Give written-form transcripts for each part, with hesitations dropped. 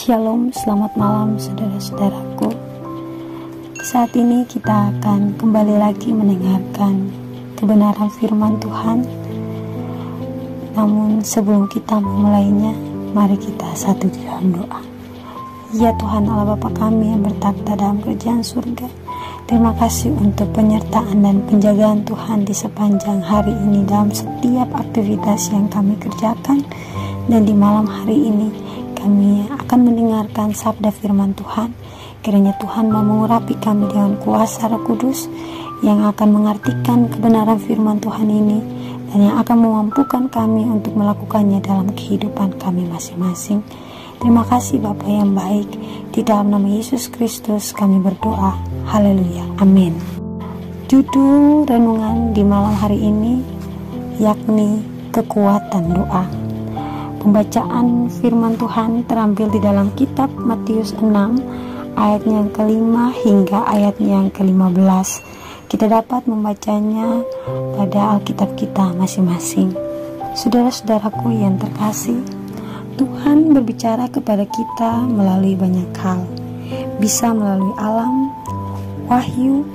Shalom, selamat malam saudara-saudaraku. Saat ini kita akan kembali lagi mendengarkan kebenaran firman Tuhan. Namun sebelum kita memulainya, mari kita satu di dalam doa. Ya Tuhan Allah Bapa kami yang bertakhta dalam kerajaan surga, terima kasih untuk penyertaan dan penjagaan Tuhan di sepanjang hari ini dalam setiap aktivitas yang kami kerjakan. Dan di malam hari ini kami akan mendengarkan sabda firman Tuhan. Kiranya Tuhan mau mengurapi kami dengan kuasa Roh Kudus yang akan mengartikan kebenaran firman Tuhan ini dan yang akan memampukan kami untuk melakukannya dalam kehidupan kami masing-masing. Terima kasih Bapa yang baik. Di dalam nama Yesus Kristus kami berdoa. Haleluya. Amin. Judul renungan di malam hari ini yakni kekuatan doa. Pembacaan firman Tuhan terambil di dalam kitab Matius 6 ayatnya yang kelima hingga ayatnya yang ke-15. Kita dapat membacanya pada Alkitab kita masing-masing. Saudara-saudaraku yang terkasih, Tuhan berbicara kepada kita melalui banyak hal. Bisa melalui alam, wahyu,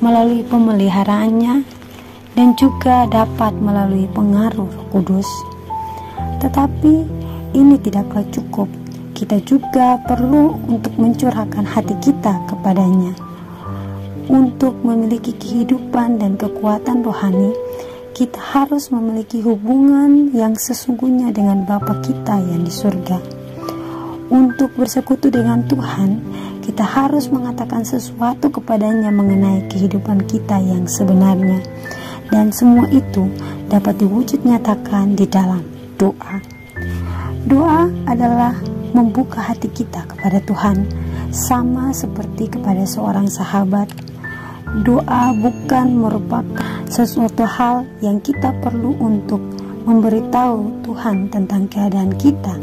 melalui pemeliharaannya, dan juga dapat melalui pengaruh Roh Kudus. Tetapi ini tidaklah cukup. Kita juga perlu untuk mencurahkan hati kita kepadanya. Untuk memiliki kehidupan dan kekuatan rohani, kita harus memiliki hubungan yang sesungguhnya dengan Bapa kita yang di surga. Untuk bersekutu dengan Tuhan, kita harus mengatakan sesuatu kepadanya mengenai kehidupan kita yang sebenarnya. Dan semua itu dapat diwujud nyatakan di dalam doa. Doa adalah membuka hati kita kepada Tuhan, sama seperti kepada seorang sahabat. Doa bukan merupakan sesuatu hal yang kita perlu untuk memberitahu Tuhan tentang keadaan kita,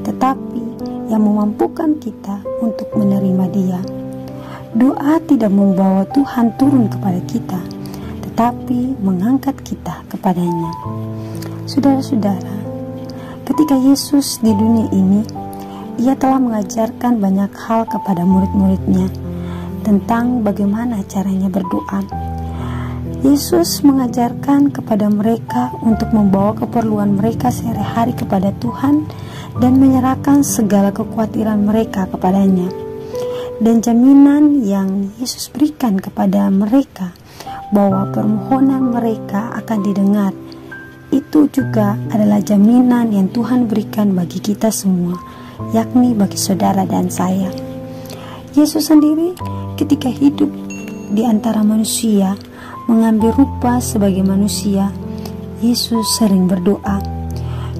tetapi yang memampukan kita untuk menerima Dia. Doa tidak membawa Tuhan turun kepada kita, tetapi mengangkat kita kepadanya. Saudara-saudara, ketika Yesus di dunia ini, Ia telah mengajarkan banyak hal kepada murid-muridnya tentang bagaimana caranya berdoa. Yesus mengajarkan kepada mereka untuk membawa keperluan mereka sehari-hari kepada Tuhan dan menyerahkan segala kekhawatiran mereka kepadanya. Dan jaminan yang Yesus berikan kepada mereka bahwa permohonan mereka akan didengar, itu juga adalah jaminan yang Tuhan berikan bagi kita semua, yakni bagi saudara dan saya. Yesus sendiri ketika hidup di antara manusia, mengambil rupa sebagai manusia, Yesus sering berdoa.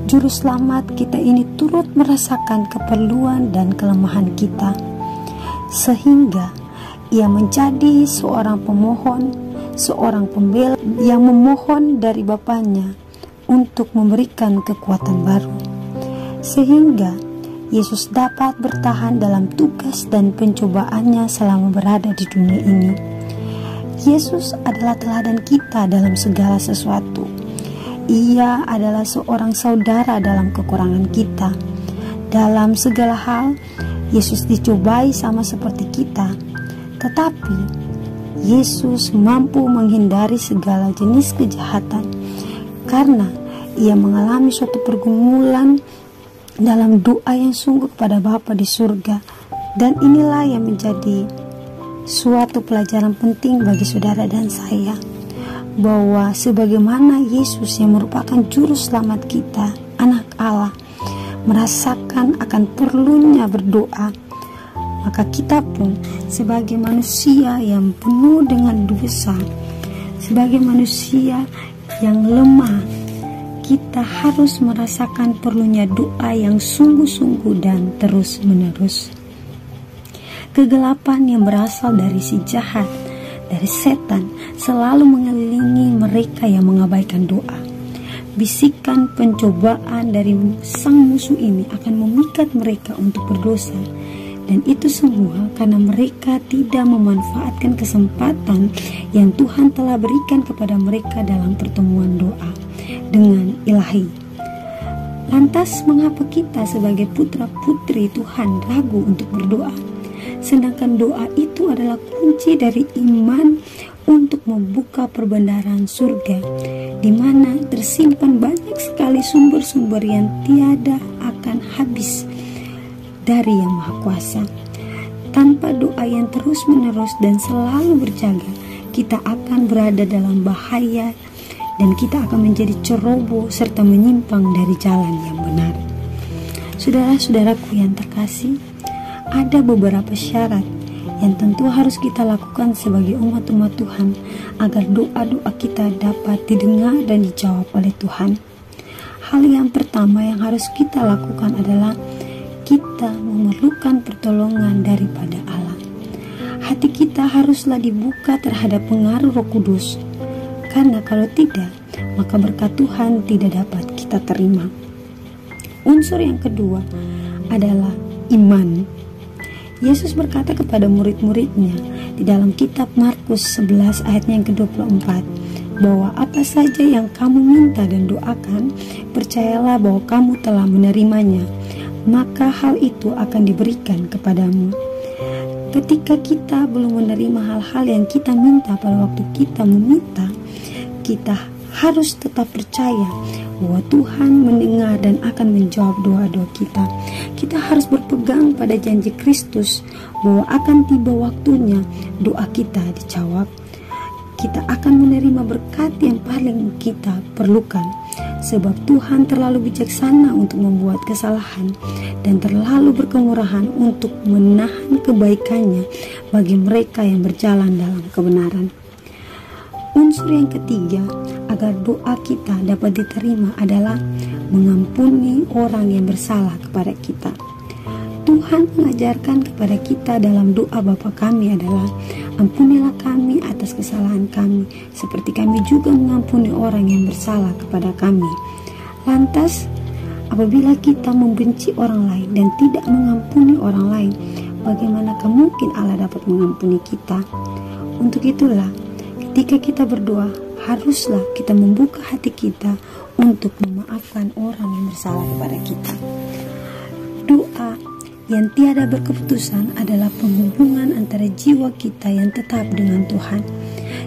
Juru selamat kita ini turut merasakan keperluan dan kelemahan kita, sehingga Ia menjadi seorang pemohon, seorang pembela yang memohon dari Bapanya untuk memberikan kekuatan baru, sehingga Yesus dapat bertahan dalam tugas dan pencobaannya selama berada di dunia ini. Yesus adalah teladan kita dalam segala sesuatu. Ia adalah seorang saudara dalam kekurangan kita. Dalam segala hal, Yesus dicobai sama seperti kita, tetapi Yesus mampu menghindari segala jenis kejahatan karena Ia mengalami suatu pergumulan dalam doa yang sungguh kepada Bapa di surga. Dan inilah yang menjadi suatu pelajaran penting bagi saudara dan saya, bahwa sebagaimana Yesus yang merupakan juru selamat kita, anak Allah, merasakan akan perlunya berdoa, maka kita pun sebagai manusia yang penuh dengan dosa, sebagai manusia yang lemah, kita harus merasakan perlunya doa yang sungguh-sungguh dan terus-menerus. Kegelapan yang berasal dari si jahat, dari setan, selalu mengelilingi mereka yang mengabaikan doa. Bisikan pencobaan dari sang musuh ini akan memikat mereka untuk berdosa, dan itu semua karena mereka tidak memanfaatkan kesempatan yang Tuhan telah berikan kepada mereka dalam pertemuan doa dengan Ilahi. Lantas mengapa kita sebagai putra-putri Tuhan ragu untuk berdoa? Sedangkan doa itu adalah kunci dari iman untuk membuka perbendaharaan surga, di mana tersimpan banyak sekali sumber-sumber yang tiada akan habis dari Yang Maha Kuasa. Tanpa doa yang terus-menerus dan selalu berjaga, kita akan berada dalam bahaya dan kita akan menjadi ceroboh serta menyimpang dari jalan yang benar. Saudara-saudaraku yang terkasih, ada beberapa syarat yang tentu harus kita lakukan sebagai umat-umat Tuhan agar doa-doa kita dapat didengar dan dijawab oleh Tuhan. Hal yang pertama yang harus kita lakukan adalah kita memerlukan pertolongan daripada Allah. Hati kita haruslah dibuka terhadap pengaruh Roh Kudus, karena kalau tidak, maka berkat Tuhan tidak dapat kita terima. Unsur yang kedua adalah iman. Yesus berkata kepada murid-muridnya di dalam kitab Markus 11 ayatnya yang ke-24, bahwa apa saja yang kamu minta dan doakan, percayalah bahwa kamu telah menerimanya, maka hal itu akan diberikan kepadamu. Ketika kita belum menerima hal-hal yang kita minta pada waktu kita meminta, kita harus tetap percaya bahwa Tuhan mendengar dan akan menjawab doa-doa kita. Kita harus berpegang pada janji Kristus bahwa akan tiba waktunya doa kita dijawab. Kita akan menerima berkat yang paling kita perlukan, sebab Tuhan terlalu bijaksana untuk membuat kesalahan dan terlalu berkemurahan untuk menahan kebaikannya bagi mereka yang berjalan dalam kebenaran. Unsur yang ketiga agar doa kita dapat diterima adalah mengampuni orang yang bersalah kepada kita. Tuhan mengajarkan kepada kita dalam doa Bapa kami adalah, ampunilah kami atas kesalahan kami, seperti kami juga mengampuni orang yang bersalah kepada kami. Lantas, apabila kita membenci orang lain dan tidak mengampuni orang lain, bagaimanakah mungkin Allah dapat mengampuni kita? Untuk itulah, ketika kita berdoa, haruslah kita membuka hati kita untuk memaafkan orang yang bersalah kepada kita. Doa yang tiada berkeputusan adalah penghubungan antara jiwa kita yang tetap dengan Tuhan,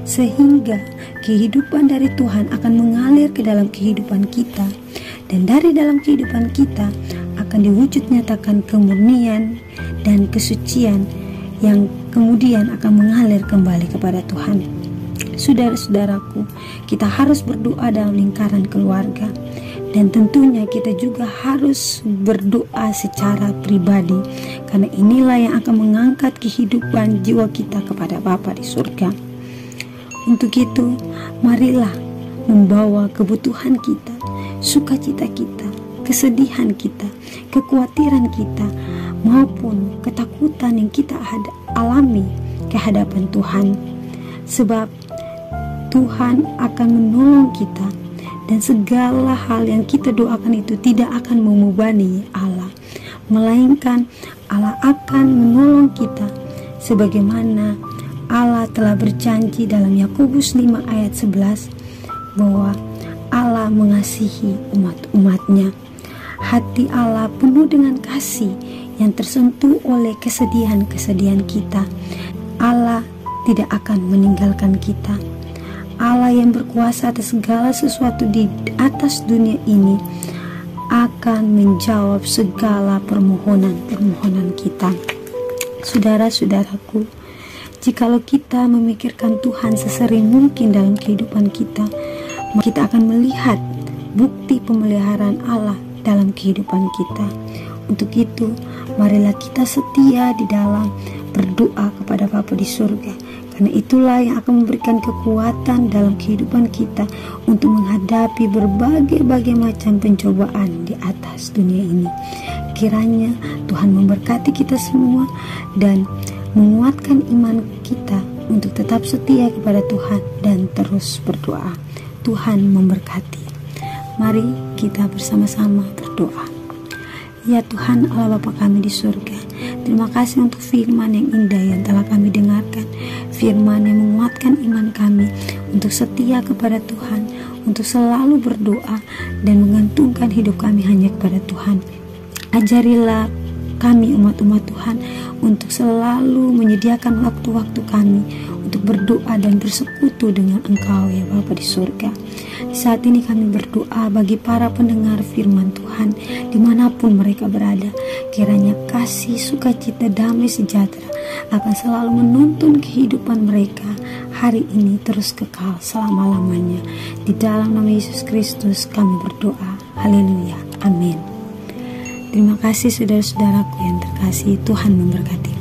sehingga kehidupan dari Tuhan akan mengalir ke dalam kehidupan kita, dan dari dalam kehidupan kita akan diwujud nyatakan kemurnian dan kesucian yang kemudian akan mengalir kembali kepada Tuhan. Saudara-saudaraku, kita harus berdoa dalam lingkaran keluarga, dan tentunya kita juga harus berdoa secara pribadi, karena inilah yang akan mengangkat kehidupan jiwa kita kepada Bapa di surga. Untuk itu, marilah membawa kebutuhan kita, sukacita kita, kesedihan kita, kekhawatiran kita, maupun ketakutan yang kita alami ke hadapan Tuhan, sebab Tuhan akan menolong kita, dan segala hal yang kita doakan itu tidak akan membebani Allah, melainkan Allah akan menolong kita sebagaimana Allah telah berjanji dalam Yakobus 5 ayat 11 bahwa Allah mengasihi umat-umatnya. Hati Allah penuh dengan kasih yang tersentuh oleh kesedihan-kesedihan kita. Allah tidak akan meninggalkan kita. Allah yang berkuasa atas segala sesuatu di atas dunia ini akan menjawab segala permohonan-permohonan kita. Saudara-saudaraku, jikalau kita memikirkan Tuhan sesering mungkin dalam kehidupan kita, kita akan melihat bukti pemeliharaan Allah dalam kehidupan kita. Untuk itu, marilah kita setia di dalam berdoa kepada Bapa di surga, karena itulah yang akan memberikan kekuatan dalam kehidupan kita untuk menghadapi berbagai macam pencobaan di atas dunia ini. Kiranya Tuhan memberkati kita semua dan menguatkan iman kita untuk tetap setia kepada Tuhan dan terus berdoa. Tuhan memberkati. Mari kita bersama-sama berdoa. Ya Tuhan Allah Bapa kami di surga, terima kasih untuk firman yang indah yang telah kami dengarkan, firman yang menguatkan iman kami untuk setia kepada Tuhan, untuk selalu berdoa dan menggantungkan hidup kami hanya kepada Tuhan. Ajarilah kami umat-umat Tuhan untuk selalu menyediakan waktu-waktu kami untuk berdoa dan bersekutu dengan Engkau ya Bapa di surga. Saat ini kami berdoa bagi para pendengar firman Tuhan dimanapun mereka berada. Kiranya kasih, sukacita, damai, sejahtera akan selalu menuntun kehidupan mereka hari ini terus kekal selama-lamanya. Di dalam nama Yesus Kristus kami berdoa. Haleluya. Amin. Terima kasih saudara-saudaraku yang terkasih. Tuhan memberkati.